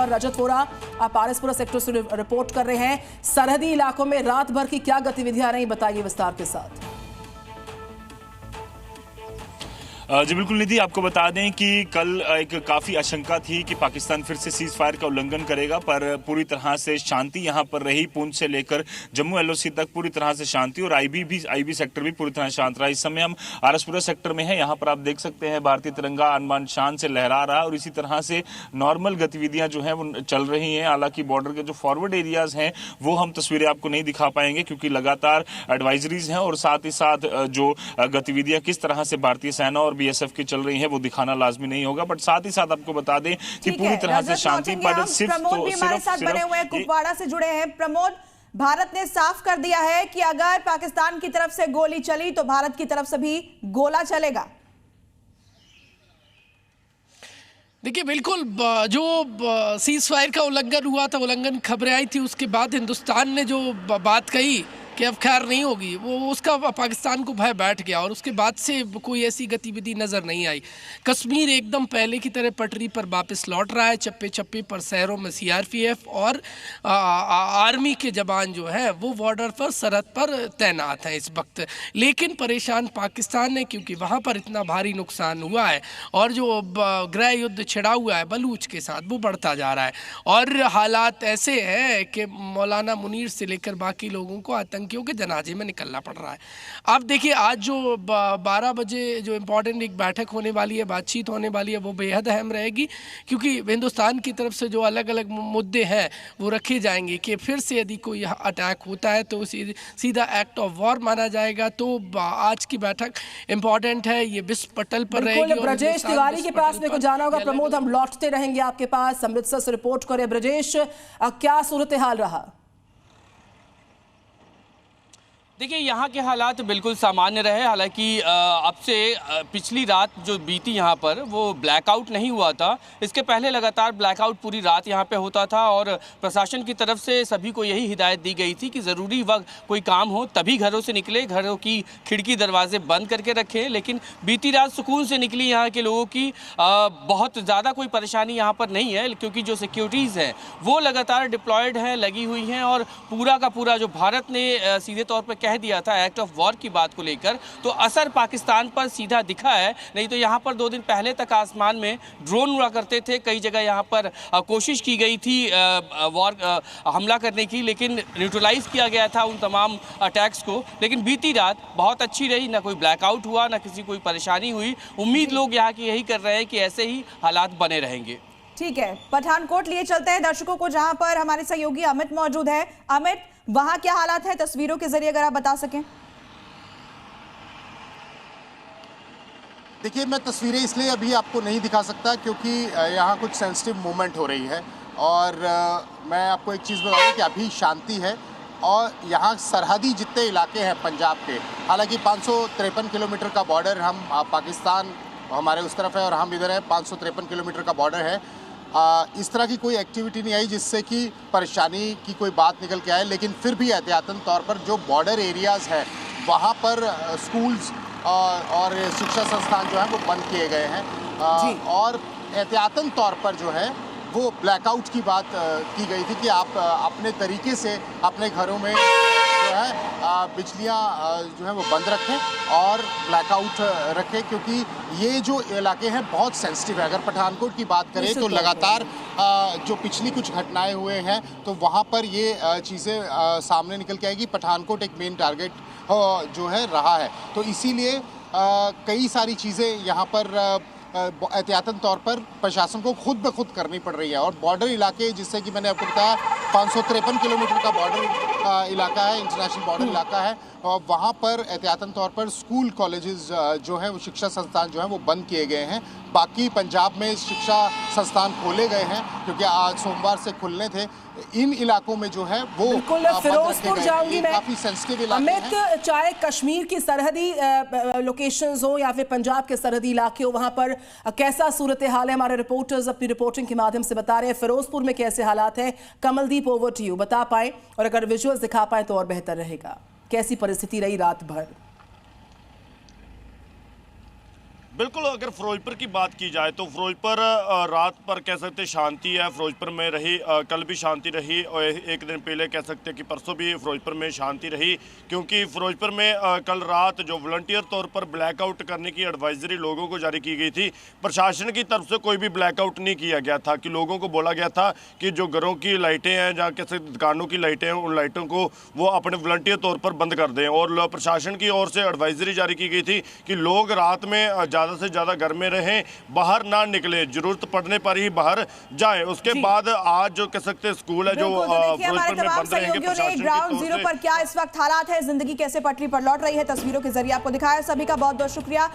पर रजत वोरा, आप पारसपुरा सेक्टर से रिपोर्ट कर रहे हैं। सरहदी इलाकों में रात भर की क्या गतिविधियां रही, बताइए विस्तार के साथ। जी बिल्कुल निधि, आपको बता दें कि कल एक काफ़ी आशंका थी कि पाकिस्तान फिर से सीज फायर का उल्लंघन करेगा, पर पूरी तरह से शांति यहां पर रही। पुंछ से लेकर जम्मू एलओसी तक पूरी तरह से शांति, और आईबी सेक्टर भी पूरी तरह शांत रहा। इस समय हम आरसपुरा सेक्टर में हैं। यहां पर आप देख सकते हैं भारतीय तिरंगा आन शान से लहरा रहा है, और इसी तरह से नॉर्मल गतिविधियां जो हैं वो चल रही हैं। हालांकि बॉर्डर के जो फॉरवर्ड एरियाज हैं वो हम तस्वीरें आपको नहीं दिखा पाएंगे, क्योंकि लगातार एडवाइजरीज हैं, और साथ ही साथ जो गतिविधियां किस तरह से भारतीय सेना और बीएसएफ की चल रही है वो दिखाना लाजमी नहीं होगा। बट साथ ही साथ आपको बता दें कि पूरी तरह से शांति पर प्रमोद भी हमारे साथ बने हुए हैं, कुपवाड़ा से जुड़े हैं। प्रमोद, भारत ने साफ कर दिया है कि अगर पाकिस्तान की तरफ से गोली चली तो भारत की तरफ से भी गोला चलेगा। देखिए बिल्कुल, जो सीज फायर का उल्लंघन हुआ था, उल्लंघन खबरें आई थी, उसके बाद हिंदुस्तान ने जो बात कही कि अब खैर नहीं होगी, वो उसका पाकिस्तान को भय बैठ गया, और उसके बाद से कोई ऐसी गतिविधि नज़र नहीं आई। कश्मीर एकदम पहले की तरह पटरी पर वापस लौट रहा है। चप्पे चप्पे पर शहरों में सीआरपीएफ और आर्मी के जवान जो है वो बॉर्डर पर, सरहद पर तैनात हैं इस वक्त। लेकिन परेशान पाकिस्तान है, क्योंकि वहाँ पर इतना भारी नुकसान हुआ है, और जो गृह युद्ध छिड़ा हुआ है बलूच के साथ वो बढ़ता जा रहा है। और हालात ऐसे हैं कि मौलाना मुनीर से लेकर बाकी लोगों को आतंकियों के जनाजे में निकलना पड़ रहा है। आप देखिए, आज जो 12 बजे जो इम्पोर्टेंट एक बैठक होने वाली है, बातचीत होने वाली है, वो बेहद अहम रहेगी, क्योंकि हिंदुस्तान की तरफ से जो अलग अलग मुद्दे हैं वो रखे जाएंगे कि फिर से यदि कोई अटैक होता है तो सीधा एक्ट ऑफ वॉर माना जाएगा। तो आज की बैठक इम्पोर्टेंट है, ये विश्व पटल पर रहेगी। ब्रजेश तिवारी के पास मेरे को जाना होगा। प्रमोद, हम लौटते रहेंगे आपके पास, अमृतसर से रिपोर्ट करें। ब्रजेश, क्या सूरत हाल रहा? देखिए, यहाँ के हालात बिल्कुल सामान्य रहे। हालांकि अब से पिछली रात जो बीती यहाँ पर वो ब्लैकआउट नहीं हुआ था। इसके पहले लगातार ब्लैकआउट पूरी रात यहाँ पे होता था, और प्रशासन की तरफ से सभी को यही हिदायत दी गई थी कि ज़रूरी वक्त कोई काम हो तभी घरों से निकले, घरों की खिड़की दरवाजे बंद करके रखें। लेकिन बीती रात सुकून से निकली यहाँ के लोगों की। बहुत ज़्यादा कोई परेशानी यहाँ पर नहीं है, क्योंकि जो सिक्योरिटीज़ हैं वो लगातार डिप्लॉयड हैं, लगी हुई हैं, और पूरा का पूरा जो भारत ने सीधे तौर पर कह दिया था एक्ट ऑफ वॉर की बात को लेकर, तो असर पाकिस्तान पर सीधा दिखा है। नहीं तो यहाँ पर 2 दिन पहले तक आसमान में ड्रोन उड़ा करते थे। कई जगह यहाँ पर कोशिश की गई थी वॉर हमला करने की, लेकिन न्यूट्रलाइज किया गया था उन तमाम अटैक्स को। लेकिन बीती रात बहुत अच्छी रही, ना कोई ब्लैकआउट हुआ, ना किसी कोई परेशानी हुई। उम्मीद लोग यहाँ की यही कर रहे हैं कि ऐसे ही हालात बने रहेंगे। ठीक है, पठानकोट लिए चलते हैं दर्शकों को, जहां पर हमारे सहयोगी अमित मौजूद है। अमित, वहां क्या हालात है, तस्वीरों के जरिए अगर आप बता सकें। देखिए, मैं तस्वीरें इसलिए अभी आपको नहीं दिखा सकता क्योंकि यहाँ कुछ सेंसिटिव मूवमेंट हो रही है, और मैं आपको एक चीज़ बता दूँ कि अभी शांति है। और यहाँ सरहदी जितने इलाके हैं पंजाब के, हालांकि 553 किलोमीटर का बॉर्डर हम पाकिस्तान हमारे उस तरफ है और हम इधर है, 553 किलोमीटर का बॉर्डर है। इस तरह की कोई एक्टिविटी नहीं आई जिससे कि परेशानी की कोई बात निकल के आए। लेकिन फिर भी एहतियातन तौर पर जो बॉर्डर एरियाज़ हैं वहाँ पर स्कूल्स और शिक्षा संस्थान जो हैं वो बंद किए गए हैं, और एहतियातन तौर पर जो है वो ब्लैकआउट की बात की गई थी कि आप अपने तरीके से अपने घरों में जो है बिजलियाँ जो है वो बंद रखें और ब्लैकआउट रखें, क्योंकि ये जो इलाके हैं बहुत सेंसिटिव है। अगर पठानकोट की बात करें तो लगातार जो पिछली कुछ घटनाएं हुए हैं तो वहाँ पर ये चीज़ें सामने निकल के आएगी। पठानकोट एक मेन टारगेट जो है रहा है, तो इसीलिए कई सारी चीज़ें यहाँ पर एहतियातन तौर पर प्रशासन को खुद ब खुद करनी पड़ रही है। और बॉर्डर इलाके, जिससे कि मैंने आपको बताया 553 किलोमीटर का बॉर्डर इलाका है, इंटरनेशनल बॉर्डर इलाका है, और वहाँ पर एहतियातन तौर पर स्कूल कॉलेजेस जो है वो शिक्षा संस्थान जो है वो बंद किए गए हैं। बाकी पंजाब में शिक्षा संस्थान खोले गए हैं क्योंकि आज सोमवार से खुलने थे। इन इलाकों में जो है वो बिल्कुल फिरोजपुर जाऊंगी मैं। काफी सेंसिटिव इलाके हैं। अमित, चाहे कश्मीर की सरहदी लोकेशंस हो या फिर पंजाब के सरहदी इलाके हो, वहां पर कैसा सूरत हाल है? हमारे रिपोर्टर्स अपनी रिपोर्टिंग के माध्यम से बता रहे हैं। फिरोजपुर में कैसे हालात है? कमलदीप, ओवर टू यू, बता पाए, और अगर विजुअल्स दिखा पाए तो और बेहतर रहेगा। कैसी परिस्थिति रही रात भर? बिल्कुल, अगर फिरोजपुर की बात की जाए तो फिरोजपुर रात पर कह सकते शांति है। फिरोजपुर में रही, कल भी शांति रही और एक दिन पहले कह सकते कि परसों भी फिरोजपुर में शांति रही, क्योंकि फिरोजपुर में कल रात जो वॉलंटियर तौर पर ब्लैकआउट करने की एडवाइजरी लोगों को जारी की गई थी, प्रशासन की तरफ से कोई भी ब्लैकआउट नहीं किया गया था। कि लोगों को बोला गया था कि जो घरों की लाइटें हैं, जहाँ कह सकते दुकानों की लाइटें हैं, उन लाइटों को वो अपने वॉलंटियर तौर पर बंद कर दें। और प्रशासन की ओर से एडवाइजरी जारी की गई थी कि लोग रात में ज़्यादा से ज़्यादा घर में रहें, बाहर ना निकले, जरूरत पड़ने पर ही बाहर जाएं। उसके बाद आज जो कह सकते स्कूल है जो हमारे तमाम सहयोगियों ने ग्राउंड जीरो पर क्या इस वक्त हालात है, जिंदगी कैसे पटरी पर लौट रही है, तस्वीरों के जरिए आपको दिखाया। सभी का बहुत बहुत शुक्रिया।